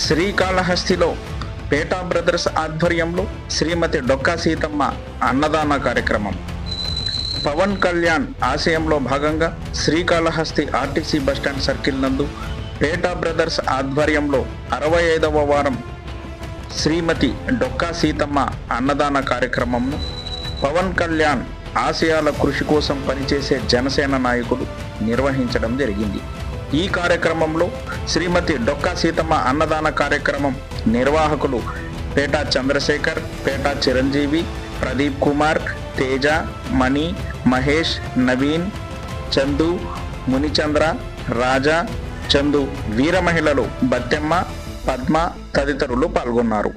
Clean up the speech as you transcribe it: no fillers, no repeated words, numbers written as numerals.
శ్రీకాళహస్తిలో PETA brothers ఆధ్వర్యంలో శ్రీమతి డొక్కా సీతమ్మ అన్నదాన కార్యక్రమం. పవన్ కళ్యాణ్ ఆశయంలో భాగంగా శ్రీకాళహస్తి ఆర్టీసీ బస్టాండ్ సర్కిల్ నందు పేటా బ్రదర్స్ ఆధ్వర్యంలో 65వ వారం శ్రీమతి డొక్కా సీతమ్మ అన్నదాన కార్యక్రమంను పవన్ కళ్యాణ్ ఆశయాల కృషి కోసం పనిచేసే జనసేన నాయకులు నిర్వహించడం జరిగింది. ఈ కార్యక్రమంలో శ్రీమతి డొక్కా సీతమ్మ అన్నదాన కార్యక్రమం నిర్వాహకులు పేటా చంద్రశేఖర్, పేటా చిరంజీవి, ప్రదీప్ కుమార్, తేజ, మణి, మహేష్, నవీన్, చందు, మునిచంద్ర, రాజా, చందు, వీర మహిళలు బత్తెమ్మ, పద్మ తదితరులు పాల్గొన్నారు.